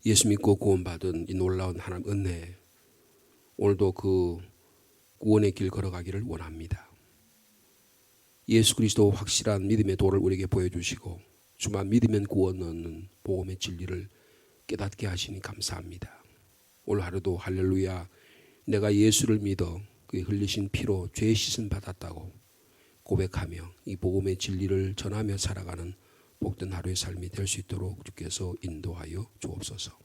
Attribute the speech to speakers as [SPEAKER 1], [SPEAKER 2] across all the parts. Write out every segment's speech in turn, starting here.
[SPEAKER 1] 예수 믿고 구원받은 이 놀라운 하나님 은혜, 오늘도 그 구원의 길 걸어가기를 원합니다. 예수 그리스도 확실한 믿음의 도를 우리에게 보여주시고 주만 믿으면 구원 얻는 복음의 진리를 깨닫게 하시니 감사합니다. 오늘 하루도 할렐루야, 내가 예수를 믿어 그의 흘리신 피로 죄 씻음 받았다고 고백하며 이 복음의 진리를 전하며 살아가는 복된 하루의 삶이 될 수 있도록 주께서 인도하여 주옵소서.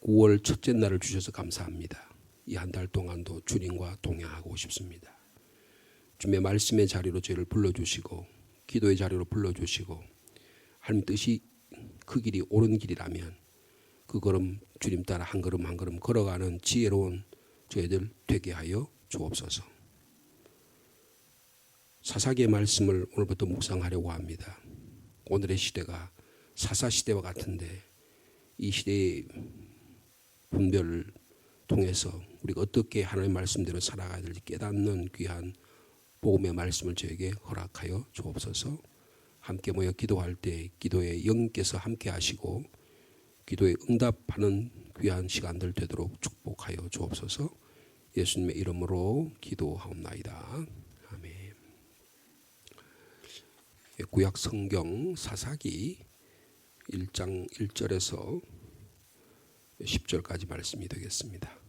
[SPEAKER 1] 9월 첫째 날을 주셔서 감사합니다. 이 한 달 동안도 주님과 동행하고 싶습니다. 주님의 말씀의 자리로 저희를 불러주시고 기도의 자리로 불러주시고 하나님 뜻이 그 길이 옳은 길이라면 그 걸음 주님 따라 한 걸음 한 걸음 걸어가는 지혜로운 저희들 되게 하여 주옵소서. 사사기의 말씀을 오늘부터 묵상하려고 합니다. 오늘의 시대가 사사시대와 같은데 이 시대의 분별을 통해서 우리가 어떻게 하나님의 말씀대로 살아가야 될지 깨닫는 귀한 복음의 말씀을 저에게 허락하여 주옵소서. 함께 모여 기도할 때 기도에 영께서 함께 하시고 기도에 응답하는 귀한 시간들 되도록 축복하여 주옵소서. 예수님의 이름으로 기도하옵나이다. 아멘. 구약 성경 사사기 1장 1절에서 10절까지 말씀이 되겠습니다.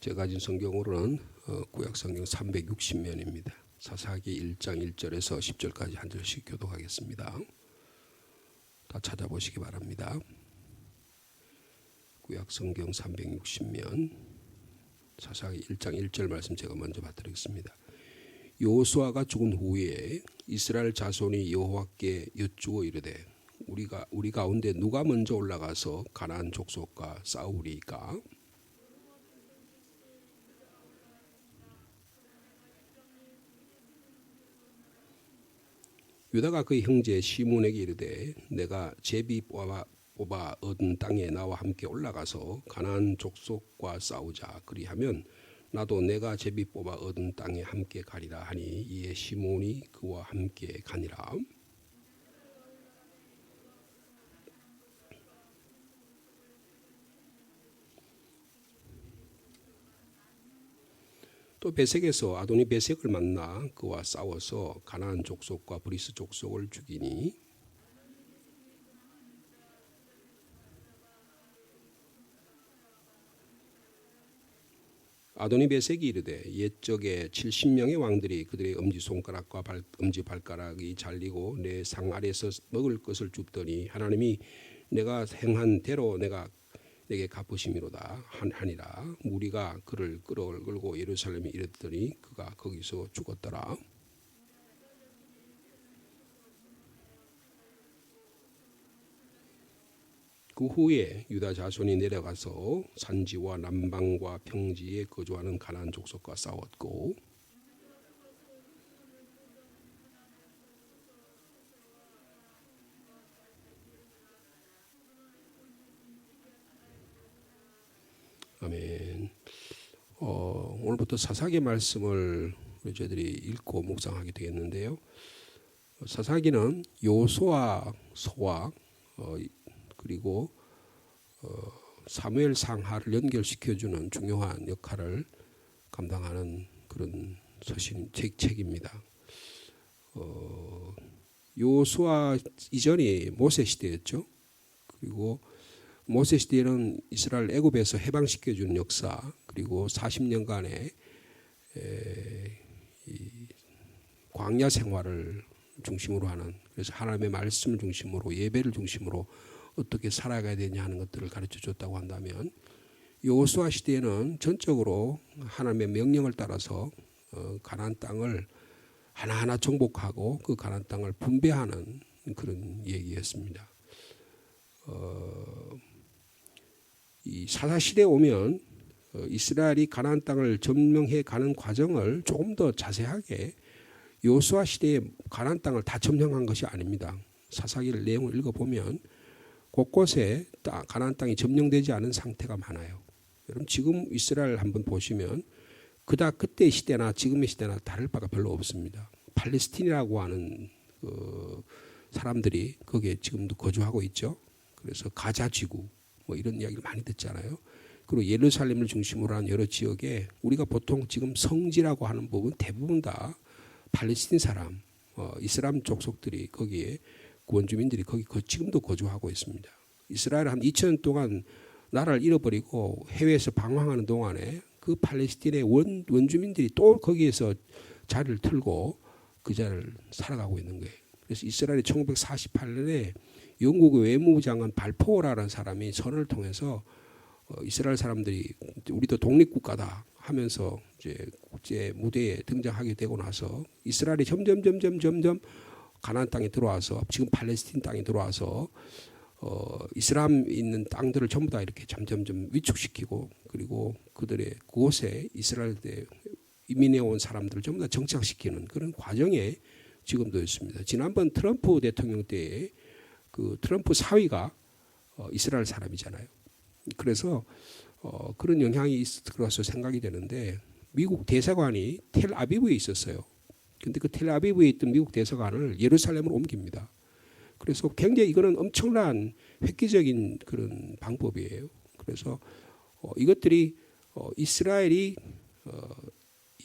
[SPEAKER 1] 제가 가진 성경으로는 구약 성경 360면입니다. 사사기 1장 1절에서 10절까지 한 절씩 교독하겠습니다. 다 찾아보시기 바랍니다. 구약 성경 360면 사사기 1장 1절 말씀 제가 먼저 받드리겠습니다. 여호수아가 죽은 후에 이스라엘 자손이 여호와께 여쭈어 이르되 우리 가운데 누가 먼저 올라가서 가나안 족속과 싸우리까? 유다가 그의 형제 시몬에게 이르되 내가 제비 뽑아 얻은 땅에 나와 함께 올라가서 가나안 족속과 싸우자. 그리하면 나도 내가 제비 뽑아 얻은 땅에 함께 가리라 하니 이에 시몬이 그와 함께 가니라. 또 베색에서 아도니 베색을 만나 그와 싸워서 가나안 족속과 브리스 족속을 죽이니 아도니 베색이 이르되 옛적에 70명의 왕들이 그들의 엄지손가락과 엄지발가락이 잘리고 내 상 아래에서 먹을 것을 줍더니 하나님이 내가 행한 대로 내게 갚으심이로다 하니라. 무리가 그를 끌고 예루살렘에 이르더니 그가 거기서 죽었더라. 그 후에 유다 자손이 내려가서 산지와 남방과 평지에 거주하는 가나안 족속과 싸웠고 아멘. 오늘부터 사사기 말씀을 저희들이 읽고 묵상하게 되겠는데요. 사사기는 여호수아 서와 그리고 사무엘 상하를 연결시켜주는 중요한 역할을 감당하는 그런 책입니다. 여호수아 이전이 모세 시대였죠. 그리고 모세 시대에는 이스라엘 애굽에서 해방시켜주는 역사, 그리고 40년간의 광야 생활을 중심으로 하는, 그래서 하나님의 말씀을 중심으로 예배를 중심으로 어떻게 살아가야 되냐 하는 것들을 가르쳐 줬다고 한다면, 여호수아 시대에는 전적으로 하나님의 명령을 따라서 가나안 땅을 하나하나 정복하고 그 가나안 땅을 분배하는 그런 얘기였습니다. 이 사사 시대에 오면 이스라엘이 가나안 땅을 점령해 가는 과정을 조금 더 자세하게, 여호수아 시대에 가나안 땅을 다 점령한 것이 아닙니다. 사사기를 내용을 읽어보면 곳곳에 가나안 땅이 점령되지 않은 상태가 많아요. 여러분 지금 이스라엘 한번 보시면 그때 시대나 지금의 시대나 다를 바가 별로 없습니다. 팔레스틴이라고 하는 그 사람들이 거기에 지금도 거주하고 있죠. 그래서 가자 지구 뭐 이런 이야기를 많이 듣잖아요. 그리고 예루살렘을 중심으로 한 여러 지역에 우리가 보통 지금 성지라고 하는 부분 대부분 다 팔레스틴 사람, 이슬람 족속들이 거기에 원주민들이 거기 지금도 거주하고 있습니다. 이스라엘 한 2000년 동안 나라를 잃어버리고 해외에서 방황하는 동안에 그 팔레스틴의 원주민들이 또 거기에서 자리를 틀고 그 자리를 살아가고 있는 거예요. 그래서 이스라엘이 1948년에 영국의 외무부 장관 발포라는 사람이 선언을 통해서 이스라엘 사람들이 우리도 독립국가다 하면서 이제 국제 무대에 등장하게 되고 나서 이스라엘이 점점 가나안 땅에 들어와서 지금 팔레스틴 땅에 들어와서 이슬람 있는 땅들을 전부 다 이렇게 점점 위축시키고 그리고 그들의 그곳에 이스라엘에 이민해 온 사람들을 전부 다 정착시키는 그런 과정에 지금도 있습니다. 지난번 트럼프 대통령 때에 그 트럼프 사위가 이스라엘 사람이잖아요. 그래서 그런 영향이 있을 거라서 생각이 되는데 미국 대사관이 텔아비브에 있었어요. 근데 그 텔아비브에 있던 미국 대사관을 예루살렘으로 옮깁니다. 그래서 굉장히 이거는 엄청난 획기적인 그런 방법이에요. 그래서 이것들이 이스라엘이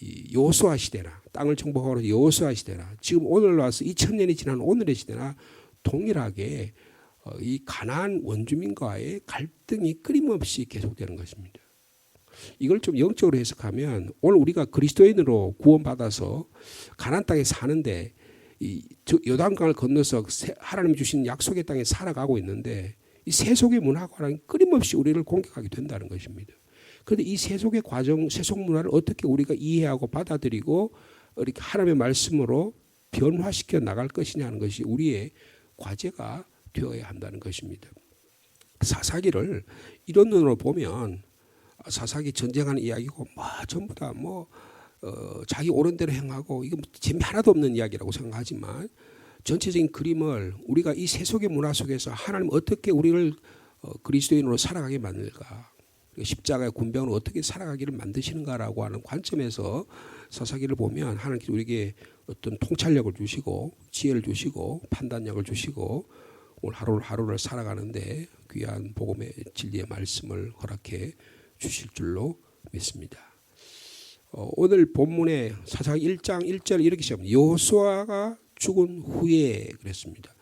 [SPEAKER 1] 이 여호수아 시대나 땅을 정복하고 여호수아 시대나 지금 오늘 와서 2000년이 지난 오늘의 시대나 동일하게 이 가나안 원주민과의 갈등이 끊임없이 계속되는 것입니다. 이걸 좀 영적으로 해석하면 오늘 우리가 그리스도인으로 구원받아서 가나안 땅에 사는데 이 요단강을 건너서 하나님이 주신 약속의 땅에 살아가고 있는데 이 세속의 문화과는 끊임없이 우리를 공격하게 된다는 것입니다. 그런데 이 세속의 과정, 세속 문화를 어떻게 우리가 이해하고 받아들이고 이렇게 하나님의 말씀으로 변화시켜 나갈 것이냐 하는 것이 우리의 과제가 되어야 한다는 것입니다. 사사기를 이런 눈으로 보면 사사기 전쟁하는 이야기고 전부 다 자기 옳은 대로 행하고 이거 재미 하나도 없는 이야기라고 생각하지만 전체적인 그림을 우리가 이 세속의 문화 속에서 하나님 어떻게 우리를 그리스도인으로 살아가게 만들까, 십자가의 군병으로 어떻게 살아가기를 만드시는가라고 하는 관점에서 사사기를 보면 하나님께서 우리에게 어떤 통찰력을 주시고 지혜를 주시고 판단력을 주시고 오늘 하루를 살아가는데 귀한 복음의 진리의 말씀을 허락해 주실 줄로 믿습니다. 오늘 본문의 사사기 1장 1절 이렇게 시작합니다. 여호수아가 죽은 후에 그랬습니다.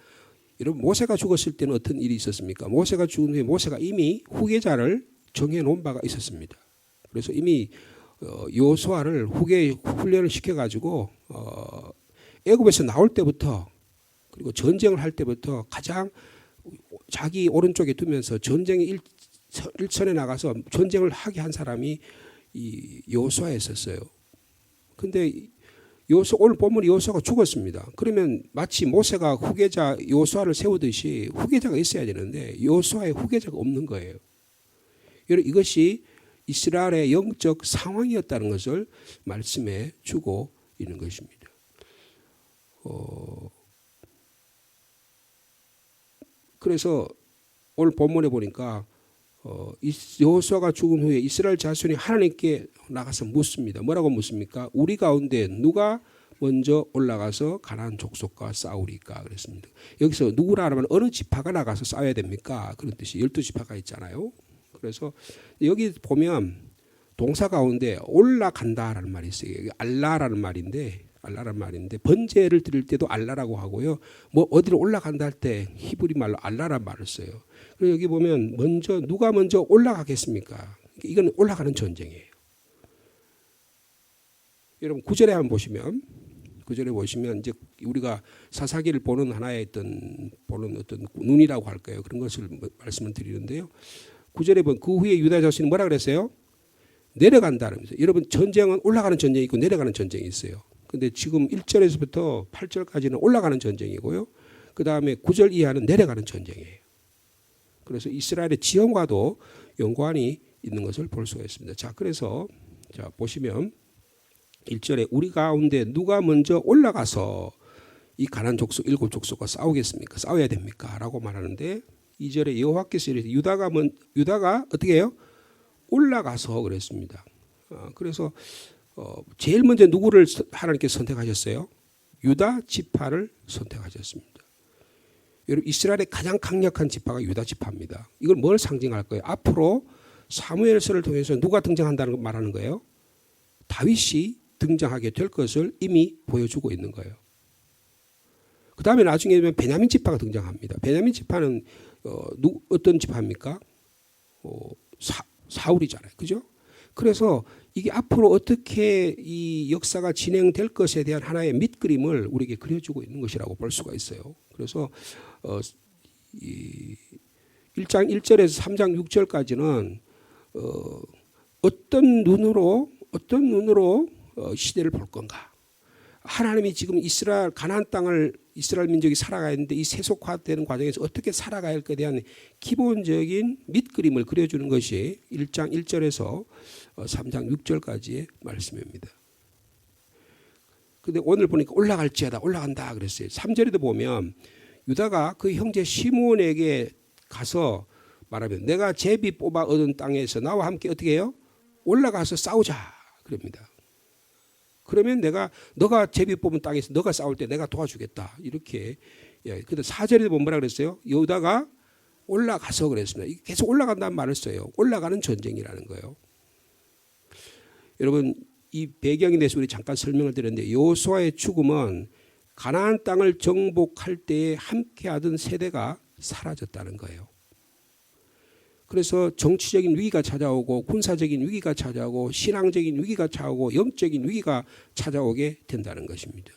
[SPEAKER 1] 여러분 모세가 죽었을 때는 어떤 일이 있었습니까? 모세가 죽은 후에 모세가 이미 후계자를 정해놓은 바가 있었습니다. 그래서 이미 여호수아를 훈련을 시켜가지고 애굽에서 나올 때부터 그리고 전쟁을 할 때부터 가장 자기 오른쪽에 두면서 전쟁의 일선에 나가서 전쟁을 하게 한 사람이 이 여호수아였었어요. 근데 오늘 본문 여호수아가 죽었습니다. 그러면 마치 모세가 후계자 여호수아를 세우듯이 후계자가 있어야 되는데 여호수아의 후계자가 없는 거예요. 여러분 이것이 이스라엘의 영적 상황이었다는 것을 말씀해 주고 있는 것입니다. 그래서 오늘 본문에 보니까 여호수아가 죽은 후에 이스라엘 자손이 하나님께 나가서 묻습니다. 뭐라고 묻습니까? 우리 가운데 누가 먼저 올라가서 가나안 족속과 싸우리까 그랬습니다. 여기서 누구라 하면 어느 지파가 나가서 싸워야 됩니까? 그런 뜻이 12지파가 있잖아요. 그래서 여기 보면 동사 가운데 올라간다라는 말이 있어요. 알라라는 말인데 번제를 드릴 때도 알라라고 하고요. 어디로 올라간다 할 때 히브리 말로 알라라는 말을 써요. 그리고 여기 보면 누가 먼저 올라가겠습니까? 이건 올라가는 전쟁이에요. 여러분 9절에 한번 보시면 이제 우리가 사사기를 보는 하나의 보는 어떤 눈이라고 할까요? 그런 것을 말씀을 드리는데요. 9절에 보면 그 후에 유다 자손이 뭐라 그랬어요? 내려간다는 거죠. 여러분 전쟁은 올라가는 전쟁이 있고 내려가는 전쟁이 있어요. 근데 지금 1절에서부터 8절까지는 올라가는 전쟁이고요. 그 다음에 9절 이하는 내려가는 전쟁이에요. 그래서 이스라엘의 지형과도 연관이 있는 것을 볼 수가 있습니다. 그래서 보시면 1절에 우리 가운데 누가 먼저 올라가서 이 가나안 족속 7족속과 싸우겠습니까? 싸워야 됩니까? 라고 말하는데 2절에 여호와께서 유다가 어떻게 해요? 올라가서 그랬습니다. 그래서 제일 먼저 누구를 하나님께 선택하셨어요? 유다 지파를 선택하셨습니다. 여러분 이스라엘의 가장 강력한 지파가 유다 지파입니다. 이걸 뭘 상징할까요? 앞으로 사무엘서를 통해서 누가 등장한다는 걸 말하는 거예요? 다윗이 등장하게 될 것을 이미 보여주고 있는 거예요. 그 다음에 나중에 보면 베냐민 지파가 등장합니다. 베냐민 지파는 어떤 지파입니까? 사울이잖아요. 그죠? 그래서 이게 앞으로 어떻게 이 역사가 진행될 것에 대한 하나의 밑그림을 우리에게 그려주고 있는 것이라고 볼 수가 있어요. 그래서 1장 1절에서 3장 6절까지는 어떤 눈으로 시대를 볼 건가? 하나님이 지금 이스라엘 가나안 땅을 이스라엘 민족이 살아가야 하는데 이 세속화되는 과정에서 어떻게 살아가야 할 것에 대한 기본적인 밑그림을 그려주는 것이 1장 1절에서 3장 6절까지의 말씀입니다. 근데 오늘 보니까 올라갈지어다 올라간다 그랬어요. 3절에도 보면 유다가 그 형제 시므온에게 가서 말하면 내가 제비 뽑아 얻은 땅에서 나와 함께 어떻게 해요? 올라가서 싸우자 그럽니다. 그러면 너가 제비 뽑은 땅에서 너가 싸울 때 내가 도와주겠다. 이렇게. 근데 4절에 보면 뭐라 그랬어요? 유다가 올라가서 그랬습니다. 계속 올라간다는 말을 써요. 올라가는 전쟁이라는 거예요. 여러분 이 배경에 대해서 우리 잠깐 설명을 드렸는데 여호수아의 죽음은 가나안 땅을 정복할 때에 함께하던 세대가 사라졌다는 거예요. 그래서 정치적인 위기가 찾아오고 군사적인 위기가 찾아오고 신앙적인 위기가 찾아오고 영적인 위기가 찾아오게 된다는 것입니다.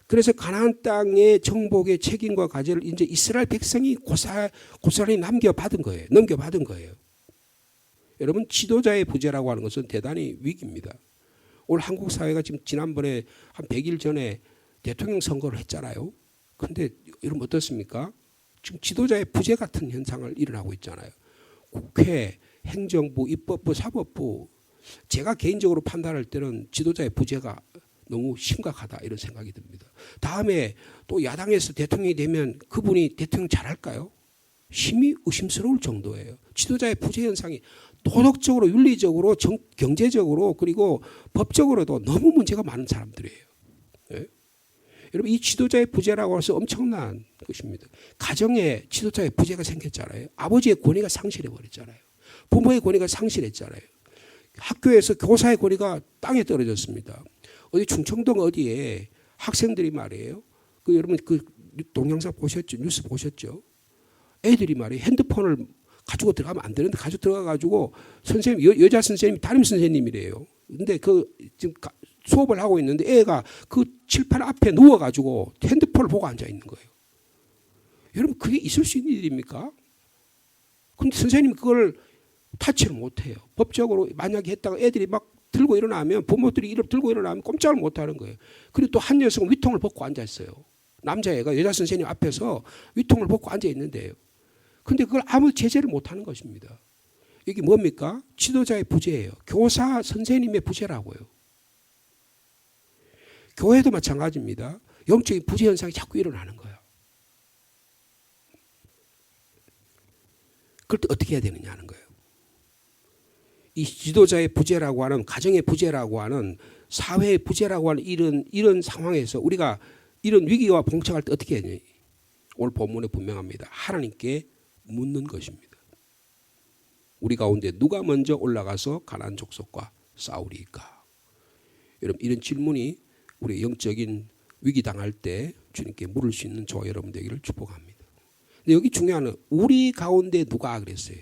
[SPEAKER 1] 그래서 가나안 땅의 정복의 책임과 과제를 이제 이스라엘 백성이 고스란히 넘겨받은 거예요. 여러분 지도자의 부재라고 하는 것은 대단히 위기입니다. 오늘 한국 사회가 지금 지난번에 한 100일 전에 대통령 선거를 했잖아요. 그런데 여러분 어떻습니까? 지금 지도자의 부재 같은 현상을 일어나고 있잖아요. 국회, 행정부, 입법부, 사법부 제가 개인적으로 판단할 때는 지도자의 부재가 너무 심각하다 이런 생각이 듭니다. 다음에 또 야당에서 대통령이 되면 그분이 대통령 잘할까요? 심히 의심스러울 정도예요. 지도자의 부재 현상이 도덕적으로 윤리적으로 경제적으로 그리고 법적으로도 너무 문제가 많은 사람들이에요. 네? 여러분 이 지도자의 부재라고 해서 엄청난 것입니다. 가정에 지도자의 부재가 생겼잖아요. 아버지의 권위가 상실해버렸잖아요. 부모의 권위가 상실했잖아요. 학교에서 교사의 권위가 땅에 떨어졌습니다. 어디 충청도 어디에 학생들이 말이에요. 여러분 그 동영상 보셨죠? 뉴스 보셨죠? 애들이 말이에요. 핸드폰을 가지고 들어가면 안 되는데 가지고 들어가가지고 선생님 여자 선생님이 담임 선생님이래요. 근데 지금 수업을 하고 있는데 애가 그 칠판 앞에 누워가지고 핸드폰을 보고 앉아 있는 거예요. 여러분 그게 있을 수 있는 일입니까? 근데 선생님이 그걸 타치를 못해요. 법적으로 만약에 했다가 애들이 막 들고 일어나면 부모들이 이를 들고 일어나면 꼼짝을 못하는 거예요. 그리고 또 한 녀석은 위통을 벗고 앉아 있어요. 남자애가 여자 선생님 앞에서 위통을 벗고 앉아 있는데요. 근데 그걸 아무 제재를 못하는 것입니다. 이게 뭡니까? 지도자의 부재예요. 교사 선생님의 부재라고요. 교회도 마찬가지입니다. 영적인 부재 현상이 자꾸 일어나는 거예요. 그럴 때 어떻게 해야 되느냐 하는 거예요. 이 지도자의 부재라고 하는 가정의 부재라고 하는 사회의 부재라고 하는 이런 상황에서 우리가 이런 위기와 봉착할 때 어떻게 해야 되냐. 오늘 본문에 분명합니다. 하나님께 묻는 것입니다. 우리 가운데 누가 먼저 올라가서 가나안 족속과 싸우리까? 여러분 이런 질문이 우리 영적인 위기 당할 때 주님께 물을 수 있는 저와 여러분 되기를 축복합니다. 근데 여기 중요한 건 우리 가운데 누가 그랬어요.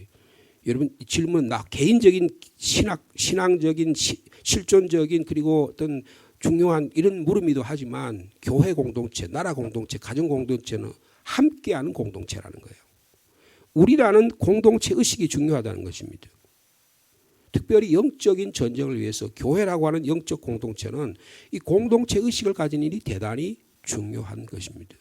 [SPEAKER 1] 여러분 이 질문은 나 개인적인 신앙적인 실존적인 그리고 어떤 중요한 이런 물음이도 하지만 교회 공동체, 나라 공동체, 가정 공동체는 함께하는 공동체라는 거예요. 우리라는 공동체 의식이 중요하다는 것입니다. 특별히 영적인 전쟁을 위해서 교회라고 하는 영적 공동체는 이 공동체 의식을 가진 일이 대단히 중요한 것입니다.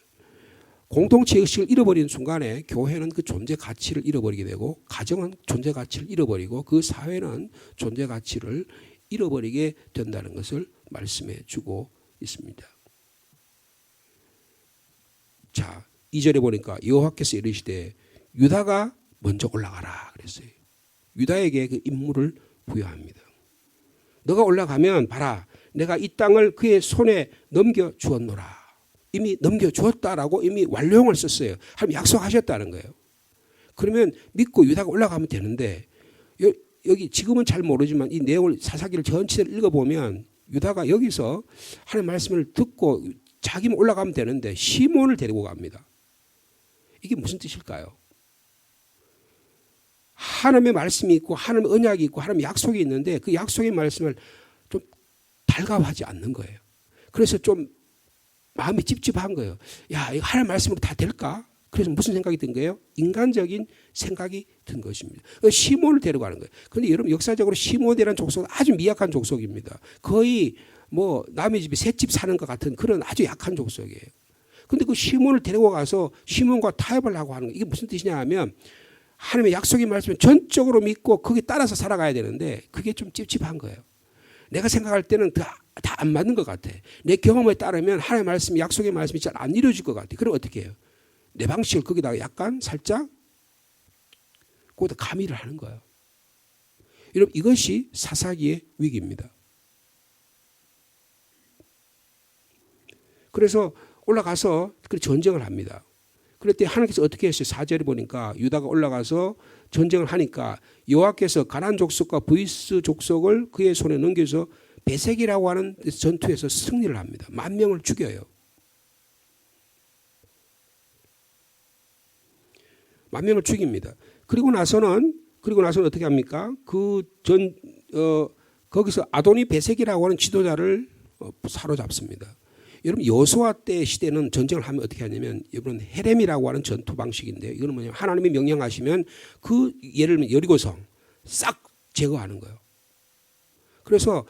[SPEAKER 1] 공동체 의식을 잃어버리는 순간에 교회는 그 존재 가치를 잃어버리게 되고 가정은 존재 가치를 잃어버리고 그 사회는 존재 가치를 잃어버리게 된다는 것을 말씀해 주고 있습니다. 자, 2절에 보니까 여호와께서 이르시되 유다가 먼저 올라가라 그랬어요. 유다에게 그 임무를 부여합니다. 너가 올라가면 봐라. 내가 이 땅을 그의 손에 넘겨주었노라. 이미 넘겨주었다라고 이미 완료형을 썼어요. 하나님 약속하셨다는 거예요. 그러면 믿고 유다가 올라가면 되는데 여기 지금은 잘 모르지만 이 내용을 사사기를 전체를 읽어보면 유다가 여기서 하나님 말씀을 듣고 자기만 올라가면 되는데 시몬을 데리고 갑니다. 이게 무슨 뜻일까요? 하나님의 말씀이 있고 하나님의 언약이 있고 하나님의 약속이 있는데 그 약속의 말씀을 좀 달가워하지 않는 거예요. 그래서 좀 마음이 찝찝한 거예요. 야, 이거 하나님 말씀으로 다 될까? 그래서 무슨 생각이 든 거예요? 인간적인 생각이 든 것입니다. 시몬을 데려가는 거예요. 그런데 여러분 역사적으로 시몬이라는 족속은 아주 미약한 족속입니다. 거의 뭐 남의 집에 셋집 사는 것 같은 그런 아주 약한 족속이에요. 그런데 그 시몬을 데리고 가서 시몬과 타협을 하고 하는 거예요. 이게 무슨 뜻이냐 하면 하나님의 약속의 말씀을 전적으로 믿고 거기에 따라서 살아가야 되는데 그게 좀 찝찝한 거예요. 내가 생각할 때는 다 안 맞는 것 같아. 내 경험에 따르면 하나님의 말씀, 약속의 말씀이 잘 안 이루어질 것 같아. 그럼 어떻게 해요? 내 방식을 거기다가 약간 살짝 거기다 가미를 하는 거예요. 여러분 이것이 사사기의 위기입니다. 그래서 올라가서 전쟁을 합니다. 그랬더니 하나님께서 어떻게 했어요? 4절에 보니까 유다가 올라가서 전쟁을 하니까 여호와께서 가나안 족속과 브이스 족속을 그의 손에 넘겨서 베색이라고 하는 전투에서 승리를 합니다. 10,000명을 죽여요. 10,000명을 죽입니다. 그리고 나서는 어떻게 합니까? 거기서 아도니 베색이라고 하는 지도자를 사로잡습니다. 여러분 여호수아 때 시대는 전쟁을 하면 어떻게 하냐면 여러분 헤렘이라고 하는 전투 방식인데요. 이거는 뭐냐면 하나님이 명령하시면 그 예를 들면 여리고성 싹 제거하는 거예요. 그래서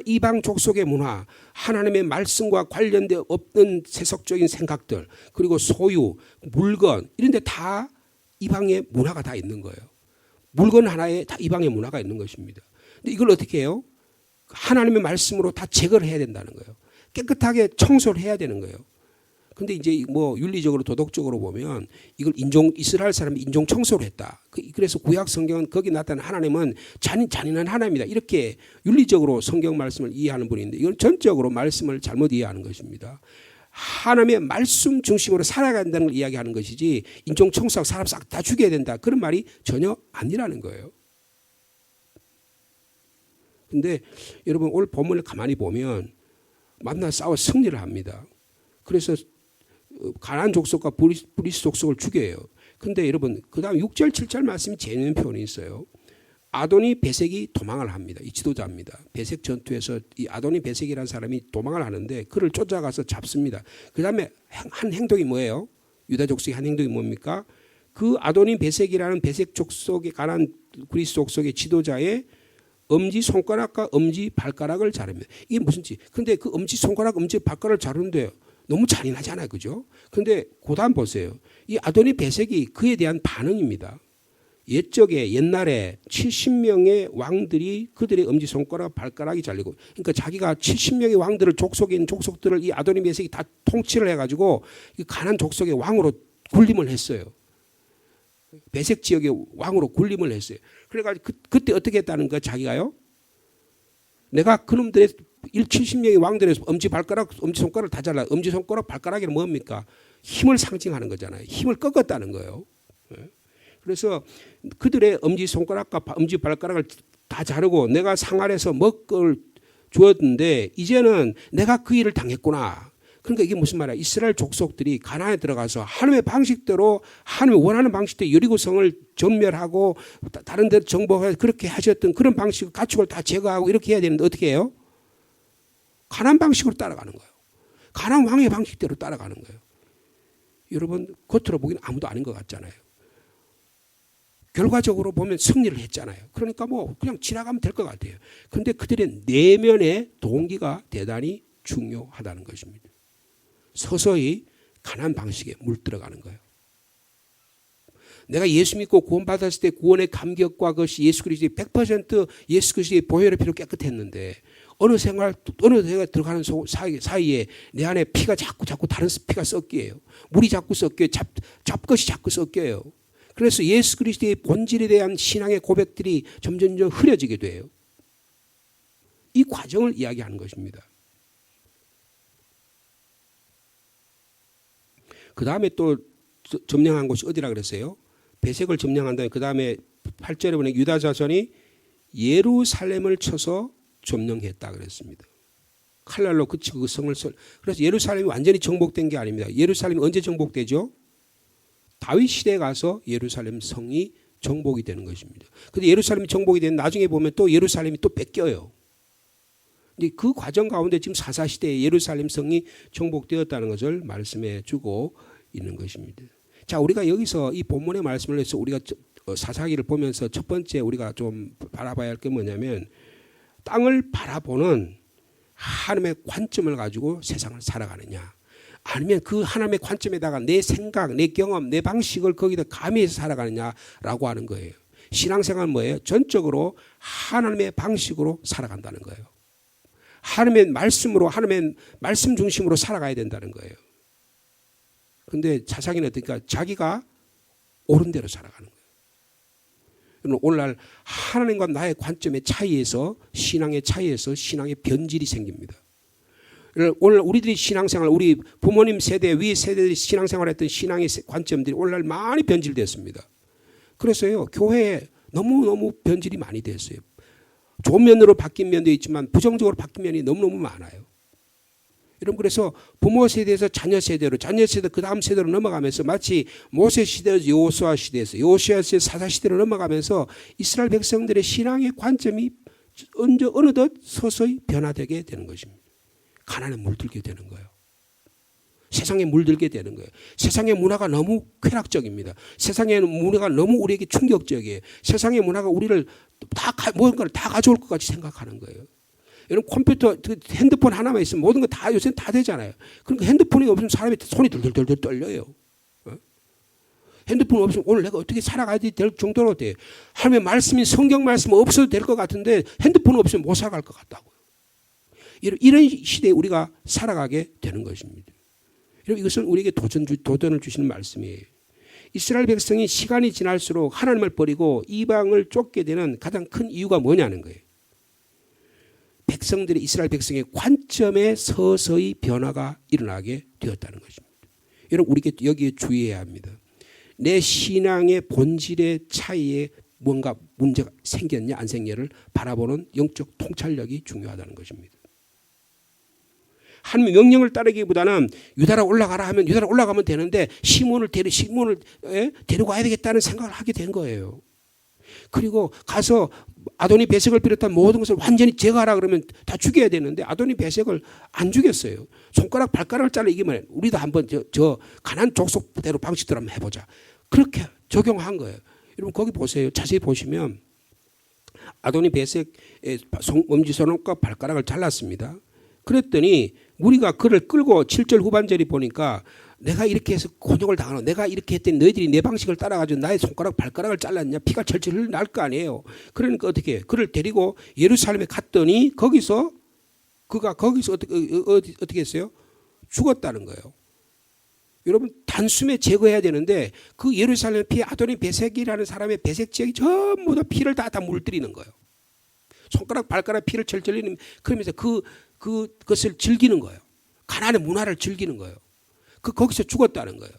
[SPEAKER 1] 이방 족속의 문화, 하나님의 말씀과 관련된 없는 세속적인 생각들, 그리고 소유, 물건 이런 데 다 이방의 문화가 다 있는 거예요. 물건 하나에 다 이방의 문화가 있는 것입니다. 근데 이걸 어떻게 해요? 하나님의 말씀으로 다 제거를 해야 된다는 거예요. 깨끗하게 청소를 해야 되는 거예요. 근데 이제 뭐 윤리적으로 도덕적으로 보면 이걸 이스라엘 사람이 인종 청소를 했다. 그래서 구약 성경은 거기 나타난 하나님은 잔인한 하나님이다. 이렇게 윤리적으로 성경 말씀을 이해하는 분인데 이건 전적으로 말씀을 잘못 이해하는 것입니다. 하나님의 말씀 중심으로 살아가야 한다는 걸 이야기하는 것이지 인종 청소하고 사람 싹 다 죽여야 된다. 그런 말이 전혀 아니라는 거예요. 근데 여러분 오늘 본문을 가만히 보면 만나 싸워 승리를 합니다. 그래서 가나안 족속과 브리스 족속을 죽여요. 근데 여러분 그다음 6절 7절 말씀이 재미있는 표현이 있어요. 아도니 베색이 도망을 합니다. 이 지도자입니다. 베색 전투에서 이 아도니 베색이라는 사람이 도망을 하는데 그를 쫓아가서 잡습니다. 그다음에 한 행동이 뭐예요? 유다 족속의 한 행동이 뭡니까? 그 아도니 베색이라는 베색 족속의 가나안 브리스 족속의 지도자의 엄지 손가락과 엄지 발가락을 자릅니다. 이게 무슨 짓? 근데 그 엄지 손가락, 엄지 발가락을 자르는데 너무 잔인하잖아요. 그죠? 근데 그다음 보세요. 이 아도니 베색이 그에 대한 반응입니다. 옛날에 70명의 왕들이 그들의 엄지 손가락, 발가락이 잘리고 그러니까 자기가 70명의 왕들을 족속에 있는 족속들을 이 아도니 베색이 다 통치를 해가지고 이 가나안 족속의 왕으로 군림을 했어요. 베색 지역의 왕으로 군림을 했어요. 그래가지고 그때 어떻게 했다는 거야 자기가요? 내가 그놈들의 70명의 왕들의 엄지 손가락을 다 잘라. 엄지 손가락, 발가락이 뭡니까? 힘을 상징하는 거잖아요. 힘을 꺾었다는 거예요. 그래서 그들의 엄지 손가락과 엄지 발가락을 다 자르고 내가 상알에서 먹을 주었는데 이제는 내가 그 일을 당했구나. 그러니까 이게 무슨 말이야? 이스라엘 족속들이 가나안에 들어가서 하나님의 방식대로 하나님이 원하는 방식대로 여리고성을 전멸하고 다른 데 정복해서 그렇게 하셨던 그런 방식 가축을 다 제거하고 이렇게 해야 되는데 어떻게 해요? 가나안 방식으로 따라가는 거예요. 가나안 왕의 방식대로 따라가는 거예요. 여러분 겉으로 보기엔 아무도 아닌 것 같잖아요. 결과적으로 보면 승리를 했잖아요. 그러니까 뭐 그냥 지나가면 될 것 같아요. 그런데 그들의 내면의 동기가 대단히 중요하다는 것입니다. 서서히 가나안 방식에 물들어가는 거예요. 내가 예수 믿고 구원받았을 때 구원의 감격과 그것이 예수 그리스도의 100% 예수 그리스도의 보혈의 피로 깨끗했는데 어느 생활 들어가는 사이에 내 안에 피가 자꾸 다른 피가 섞여요. 물이 자꾸 섞여요. 잡것이 자꾸 섞여요. 그래서 예수 그리스도의 본질에 대한 신앙의 고백들이 점점 흐려지게 돼요. 이 과정을 이야기하는 것입니다. 그 다음에 또 점령한 곳이 어디라 그랬어요? 베색을 점령한 다음에 그 다음에 8절에 보니 유다 자손이 예루살렘을 쳐서 점령했다 그랬습니다. 칼날로 그치고 그 성을 그래서 예루살렘이 완전히 정복된 게 아닙니다. 예루살렘이 언제 정복되죠? 다윗 시대에 가서 예루살렘 성이 정복이 되는 것입니다. 근데 예루살렘이 정복이 된 나중에 보면 또 예루살렘이 또 뺏겨요. 그 과정 가운데 지금 사사시대에 예루살렘 성이 정복되었다는 것을 말씀해 주고 있는 것입니다. 자, 우리가 여기서 이 본문의 말씀을 해서 우리가 사사기를 보면서 첫 번째 우리가 좀 바라봐야 할 게 뭐냐면 땅을 바라보는 하나님의 관점을 가지고 세상을 살아가느냐, 아니면 그 하나님의 관점에다가 내 생각, 내 경험, 내 방식을 거기다 가미해서 살아가느냐라고 하는 거예요. 신앙생활은 뭐예요? 전적으로 하나님의 방식으로 살아간다는 거예요. 하나님의 말씀으로, 하나님의 말씀 중심으로 살아가야 된다는 거예요. 그런데 사사기는 어떠니까 자기가 옳은 대로 살아가는 거예요. 오늘날 하나님과 나의 관점의 차이에서, 신앙의 차이에서 신앙의 변질이 생깁니다. 오늘 우리들이 신앙생활, 우리 부모님 세대, 위 세대들이 신앙생활했던 신앙의 관점들이 오늘날 많이 변질됐습니다. 그래서요, 교회에 너무너무 변질이 많이 됐어요. 좋은 면으로 바뀐 면도 있지만 부정적으로 바뀐 면이 너무너무 많아요. 여러분, 그래서 부모 세대에서 자녀 세대로, 자녀 세대 그 다음 세대로 넘어가면서 마치 모세 시대에서 여호수아 시대에서, 여호수아 시대 사사 시대로 넘어가면서 이스라엘 백성들의 신앙의 관점이 어느덧 서서히 변화되게 되는 것입니다. 가난에 물들게 되는 거예요. 세상에 물들게 되는 거예요. 세상의 문화가 너무 쾌락적입니다. 세상의 문화가 너무 우리에게 충격적이에요. 세상의 문화가 우리를 뭔가를 다 가져올 것 같이 생각하는 거예요. 여러분, 컴퓨터, 핸드폰 하나만 있으면 모든 거 다 요새는 다 되잖아요. 그러니까 핸드폰이 없으면 사람이 손이 덜덜덜 떨려요. 핸드폰 없으면 오늘 내가 어떻게 살아가야 될 정도로 돼요. 하나님의 말씀이 성경 말씀 없어도 될 것 같은데 핸드폰 없으면 못 살아갈 것 같다고요. 이런 시대에 우리가 살아가게 되는 것입니다. 여러분, 이것은 우리에게 도전을 주시는 말씀이에요. 이스라엘 백성이 시간이 지날수록 하나님을 버리고 이방을 쫓게 되는 가장 큰 이유가 뭐냐는 거예요. 백성들의, 이스라엘 백성의 관점에 서서히 변화가 일어나게 되었다는 것입니다. 여러분, 우리에게 여기에 주의해야 합니다. 내 신앙의 본질의 차이에 뭔가 문제가 생겼냐 안 생겼냐를 바라보는 영적 통찰력이 중요하다는 것입니다. 하나님의 명령을 따르기보다는 유다로 올라가라 하면 유다로 올라가면 되는데 시몬을 데리고 가야 되겠다는 생각을 하게 된 거예요. 그리고 가서 아도니 베색을 비롯한 모든 것을 완전히 제거하라 그러면 다 죽여야 되는데 아도니 베색을 안 죽였어요. 손가락 발가락을 잘라 이기면 우리도 한번 저 가난 족속대로 방식대로 한번 해보자. 그렇게 적용한 거예요. 여러분, 거기 보세요. 자세히 보시면 아도니 베색의 엄지손과 발가락을 잘랐습니다. 그랬더니 무리가 그를 끌고 7절 후반절이 보니까 내가 이렇게 해서 곤욕을 당하노, 내가 이렇게 했더니 너희들이 내 방식을 따라가지고 나의 손가락 발가락을 잘랐냐, 피가 철철 흘러날 거 아니에요. 그러니까 어떻게 해요? 그를 데리고 예루살렘에 갔더니 그가 거기서 어떻게 했어요? 죽었다는 거예요. 여러분, 단숨에 제거해야 되는데 그 예루살렘 피 아도니 베색이라는 사람의 배색 지역이 전부 다 피를 다 물들이는 거예요. 손가락 발가락 피를 철철 흘리는, 그러면서 그것을 즐기는 거예요. 가나안의 문화를 즐기는 거예요. 거기서 죽었다는 거예요.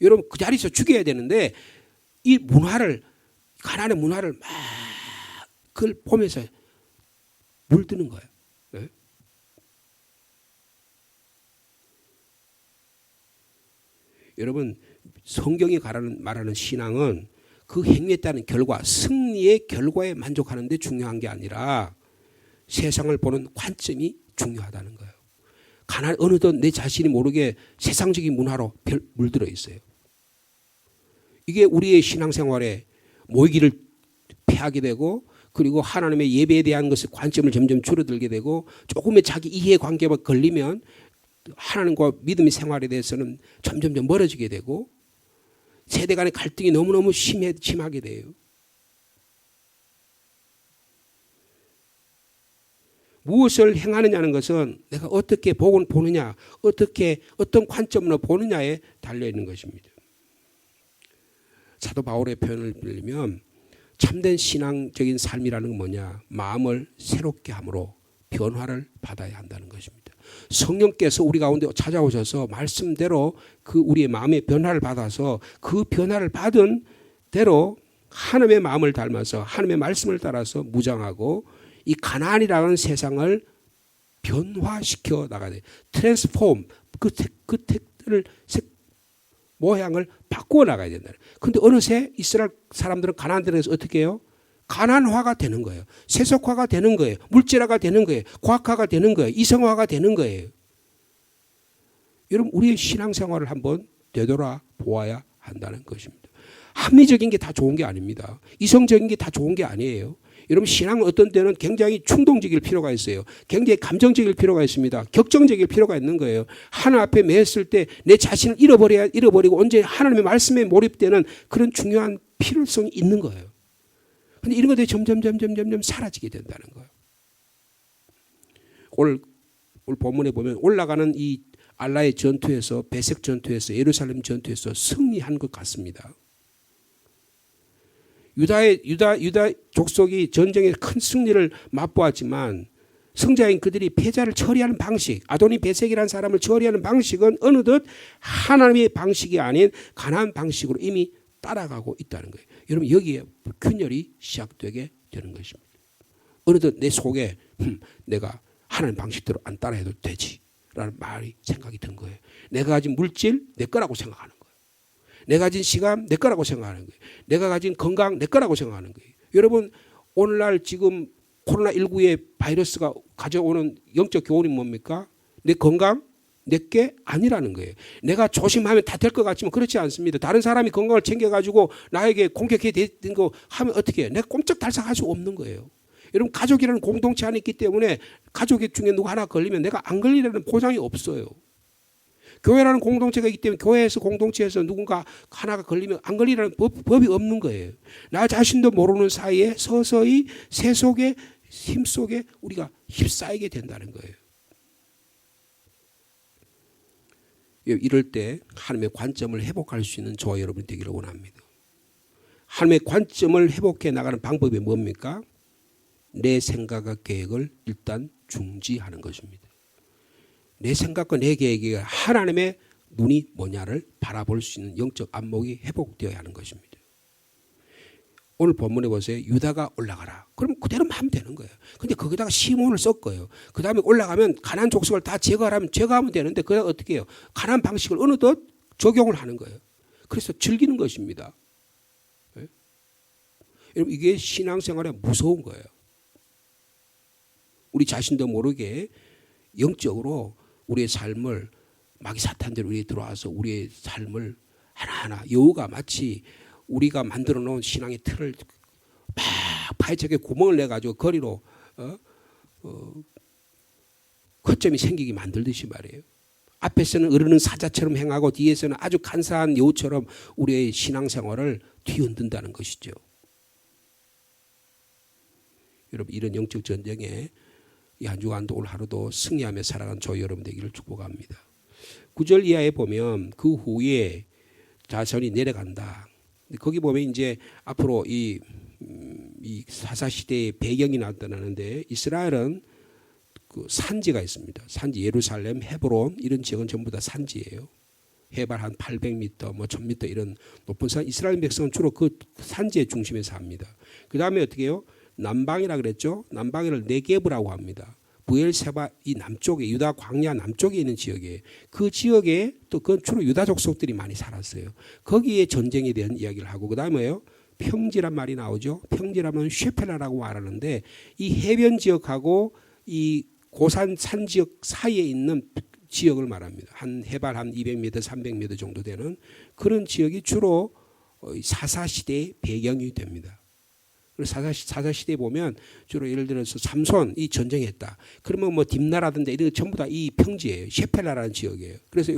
[SPEAKER 1] 여러분, 그 자리에서 죽여야 되는데 이 문화를, 가나안의 문화를 막 그걸 보면서 물드는 거예요. 네? 여러분, 성경이 말하는 신앙은 그 행위에 따른 결과, 승리의 결과에 만족하는 데 중요한 게 아니라 세상을 보는 관점이 중요하다는 거예요. 어느덧 내 자신이 모르게 세상적인 문화로 물들어 있어요. 이게 우리의 신앙생활에 모이기를 패하게 되고, 그리고 하나님의 예배에 대한 것을 관점을 점점 줄어들게 되고, 조금의 자기 이해관계가 걸리면 하나님과 믿음의 생활에 대해서는 점점 멀어지게 되고, 세대 간의 갈등이 너무너무 심하게 돼요. 무엇을 행하느냐는 것은 내가 어떻게 복을 보느냐, 어떤 관점으로 보느냐에 달려있는 것입니다. 사도 바울의 표현을 빌리면 참된 신앙적인 삶이라는 건 뭐냐? 마음을 새롭게 함으로 변화를 받아야 한다는 것입니다. 성령께서 우리 가운데 찾아오셔서 말씀대로 그 우리의 마음의 변화를 받아서 그 변화를 받은 대로 하나님의 마음을 닮아서 하나님의 말씀을 따라서 무장하고 이 가나안이라는 세상을 변화시켜 나가야 돼요. 트랜스폼, 그 택들을 모양을 바꾸어 나가야 된다. 그런데 어느새 이스라엘 사람들은 가나안들에서 어떻게 해요? 가난화가 되는 거예요. 세속화가 되는 거예요. 물질화가 되는 거예요. 과학화가 되는 거예요. 이성화가 되는 거예요. 여러분 우리의 신앙생활을 한번 되돌아 보아야 한다는 것입니다. 합리적인 게 다 좋은 게 아닙니다. 이성적인 게 다 좋은 게 아니에요. 여러분 신앙은 어떤 때는 굉장히 충동적일 필요가 있어요. 굉장히 감정적일 필요가 있습니다. 격정적일 필요가 있는 거예요. 하나님 앞에 매였을 때 내 자신을 잃어버리고 언제 하나님의 말씀에 몰입되는 그런 중요한 필요성이 있는 거예요. 그런데 이런 것들이 점점 사라지게 된다는 거예요. 오늘 본문에 보면 올라가는 이 알라의 전투에서 베색 전투에서 예루살렘 전투에서 승리한 것 같습니다. 유다 족속이 전쟁에 큰 승리를 맛보았지만 승자인 그들이 패자를 처리하는 방식, 아도니 베색이라는 사람을 처리하는 방식은 어느덧 하나님의 방식이 아닌 가나안 방식으로 이미 따라가고 있다는 거예요. 여러분 여기에 균열이 시작되게 되는 것입니다. 어느덧 내 속에 내가 하나님 방식대로 안 따라해도 되지라는 말이 생각이 든 거예요. 내가 가진 물질 내 거라고 생각하는 거예요. 내가 가진 시간 내 거라고 생각하는 거예요. 내가 가진 건강 내 거라고 생각하는 거예요. 여러분 오늘날 지금 코로나19의 바이러스가 가져오는 영적 교훈이 뭡니까? 내 건강 내게 아니라는 거예요. 내가 조심하면 다 될 것 같지만 그렇지 않습니다. 다른 사람이 건강을 챙겨가지고 나에게 공격해 되는 거 하면 어떻게 해요? 내가 꼼짝달싹 할 수 없는 거예요. 여러분 가족이라는 공동체 안에 있기 때문에 가족 중에 누가 하나 걸리면 내가 안 걸리라는 보장이 없어요. 교회라는 공동체가 있기 때문에 교회에서 공동체에서 누군가 하나가 걸리면 안 걸리라는 법이 없는 거예요. 나 자신도 모르는 사이에 서서히 세속의 힘 속에 우리가 휩싸이게 된다는 거예요. 이럴 때 하나님의 관점을 회복할 수 있는 저와 여러분이 되기를 원합니다. 하나님의 관점을 회복해 나가는 방법이 뭡니까? 내 생각과 계획을 일단 중지하는 것입니다. 내 생각과 내 계획이 하나님의 눈이 뭐냐를 바라볼 수 있는 영적 안목이 회복되어야 하는 것입니다. 오늘 본문에 보세요. 유다가 올라가라. 그럼 그대로 하면 되는 거예요. 근데 거기다가 시몬을 썼고요. 그 다음에 올라가면 가나안 족속을 다 제거하면 되는데 그냥 어떻게 해요? 가나안 방식을 어느덧 적용을 하는 거예요. 그래서 즐기는 것입니다. 네? 여러분 이게 신앙생활에 무서운 거예요. 우리 자신도 모르게 영적으로 우리의 삶을 마귀 사탄들이 우리에 들어와서 우리의 삶을 하나하나 여우가 마치 우리가 만들어 놓은 신앙의 틀을 막 파헤쳐게 구멍을 내가지고 거리로 거점이 생기게 만들듯이 말이에요. 앞에서는 어르는 사자처럼 행하고 뒤에서는 아주 간사한 여우처럼 우리의 신앙생활을 뒤흔든다는 것이죠. 여러분 이런 영적 전쟁에 이 한 주간도 올 하루도 승리하며 살아간 저 여러분 되기를 축복합니다. 9절 이하에 보면 그 후에 자손이 내려간다. 거기 보면 이제 앞으로 이 사사시대의 배경이 나타나는데 이스라엘은 그 산지가 있습니다. 산지 예루살렘, 헤브론 이런 지역은 전부 다 산지예요. 해발 한 800m, 1000m 이런 높은 산. 이스라엘 백성은 주로 그 산지의 중심에 삽니다. 그 다음에 어떻게 해요? 남방이라 그랬죠. 남방을 네게브라고 합니다. 부엘세바 이 남쪽에 유다 광야 남쪽에 있는 지역이에요. 그 지역에 또 그건 주로 유다 족속들이 많이 살았어요. 거기에 전쟁에 대한 이야기를 하고 그 다음에요. 평지란 말이 나오죠. 평지라면 쉐페라라고 말하는데 이 해변 지역하고 이 고산 산 지역 사이에 있는 지역을 말합니다. 한 해발 한 200m, 300m 정도 되는 그런 지역이 주로 사사시대의 배경이 됩니다. 사사시대에 보면 주로 예를 들어서 삼손 이 전쟁했다. 그러면 뭐 딥나라든지 이런 전부 다 이 평지예요. 셰펠라라는 지역이에요. 그래서 이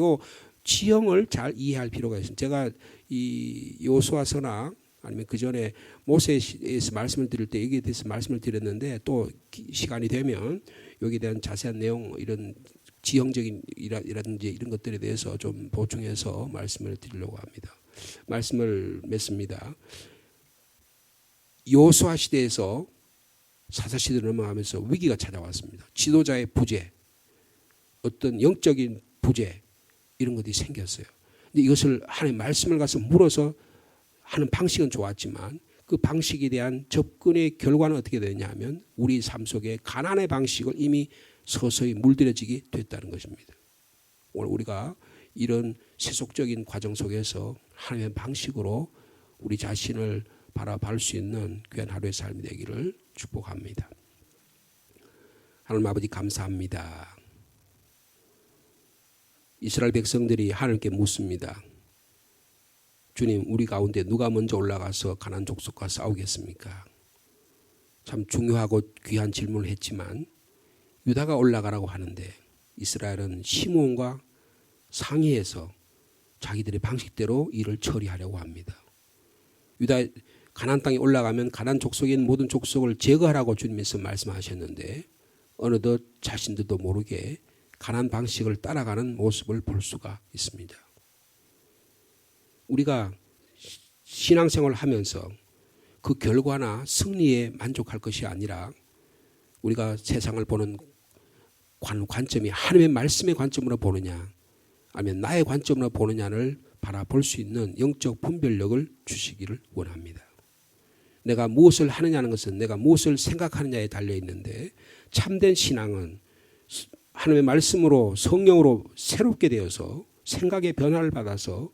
[SPEAKER 1] 지형을 잘 이해할 필요가 있습니다. 제가 이 여호수아서나 아니면 그 전에 모세에서 말씀을 드릴 때 여기에 대해서 말씀을 드렸는데 또 시간이 되면 여기에 대한 자세한 내용 이런 지형적인 이라든지 이런 것들에 대해서 좀 보충해서 말씀을 드리려고 합니다. 말씀을 맺습니다. 여호수아 시대에서 사사 시대로 넘어가면서 위기가 찾아왔습니다. 지도자의 부재, 어떤 영적인 부재 이런 것들이 생겼어요. 근데 이것을 하나님 말씀을 가서 물어서 하는 방식은 좋았지만 그 방식에 대한 접근의 결과는 어떻게 되냐 하면 우리 삶 속에 가난의 방식을 이미 서서히 물들여지게 됐다는 것입니다. 오늘 우리가 이런 세속적인 과정 속에서 하나님의 방식으로 우리 자신을 바라볼 수 있는 귀한 하루의 삶이 되기를 축복합니다. 하나님 아버지 감사합니다. 이스라엘 백성들이 하나님께 묻습니다. 주님, 우리 가운데 누가 먼저 올라가서 가나안 족속과 싸우겠습니까? 참 중요하고 귀한 질문을 했지만 유다가 올라가라고 하는데 이스라엘은 시므온과 상의해서 자기들의 방식대로 일을 처리하려고 합니다. 유다 가나안 땅에 올라가면 가나안 족속에 있는 모든 족속을 제거하라고 주님께서 말씀하셨는데 어느덧 자신들도 모르게 가나안 방식을 따라가는 모습을 볼 수가 있습니다. 우리가 신앙생활을 하면서 그 결과나 승리에 만족할 것이 아니라 우리가 세상을 보는 관점이 하나님의 말씀의 관점으로 보느냐 아니면 나의 관점으로 보느냐를 바라볼 수 있는 영적 분별력을 주시기를 원합니다. 내가 무엇을 하느냐는 것은 내가 무엇을 생각하느냐에 달려 있는데 참된 신앙은 하나님의 말씀으로 성령으로 새롭게 되어서 생각의 변화를 받아서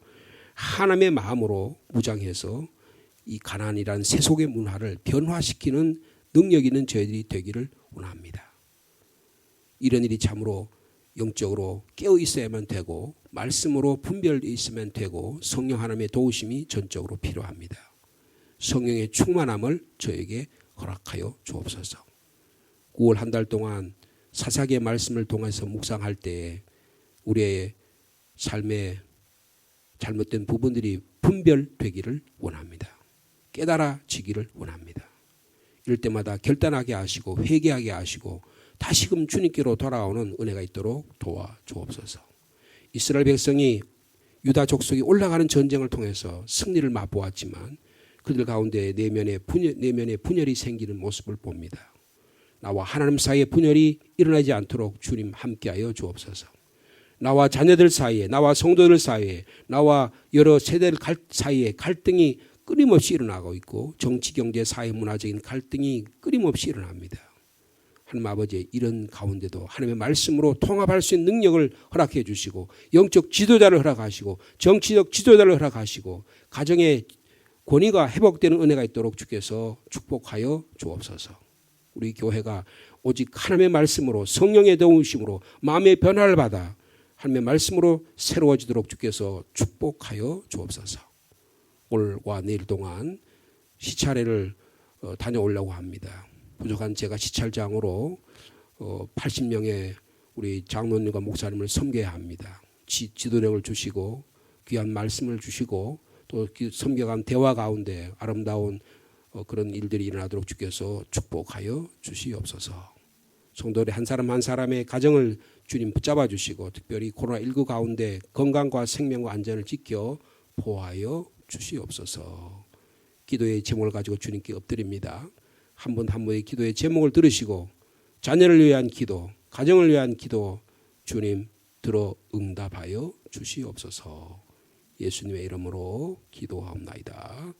[SPEAKER 1] 하나님의 마음으로 무장해서 이 가나안이라는 세속의 문화를 변화시키는 능력 있는 저희들이 되기를 원합니다. 이런 일이 참으로 영적으로 깨어 있어야만 되고 말씀으로 분별이 있으면 되고 성령 하나님의 도우심이 전적으로 필요합니다. 성령의 충만함을 저에게 허락하여 주옵소서. 9월 한 달 동안 사사기의 말씀을 통해서 묵상할 때에 우리의 삶의 잘못된 부분들이 분별되기를 원합니다. 깨달아지기를 원합니다. 이럴 때마다 결단하게 하시고 회개하게 하시고 다시금 주님께로 돌아오는 은혜가 있도록 도와주옵소서. 이스라엘 백성이 유다 족속이 올라가는 전쟁을 통해서 승리를 맛보았지만 그들 가운데 내면에 분열이 생기는 모습을 봅니다. 나와 하나님 사이의 분열이 일어나지 않도록 주님 함께하여 주옵소서. 나와 자녀들 사이에, 나와 성도들 사이에, 나와 여러 세대들 사이에 갈등이 끊임없이 일어나고 있고 정치, 경제, 사회, 문화적인 갈등이 끊임없이 일어납니다. 하나님 아버지 이런 가운데도 하나님의 말씀으로 통합할 수 있는 능력을 허락해 주시고 영적 지도자를 허락하시고 정치적 지도자를 허락하시고 가정의 권위가 회복되는 은혜가 있도록 주께서 축복하여 주옵소서. 우리 교회가 오직 하나님의 말씀으로 성령의 도우심으로 마음의 변화를 받아 하나님의 말씀으로 새로워지도록 주께서 축복하여 주옵소서. 오늘과 내일 동안 시찰회를 다녀오려고 합니다. 부족한 제가 시찰장으로 80명의 우리 장로님과 목사님을 섬겨야 합니다. 지도력을 주시고 귀한 말씀을 주시고 또 섬겨간 대화 가운데 아름다운 그런 일들이 일어나도록 주께서 축복하여 주시옵소서. 성도들의 한 사람 한 사람의 가정을 주님 붙잡아 주시고 특별히 코로나19 가운데 건강과 생명과 안전을 지켜 보호하여 주시옵소서. 기도의 제목을 가지고 주님께 엎드립니다. 한 분 한 분의 기도의 제목을 들으시고 자녀를 위한 기도, 가정을 위한 기도 주님 들어 응답하여 주시옵소서. 예수님의 이름으로 기도하옵나이다.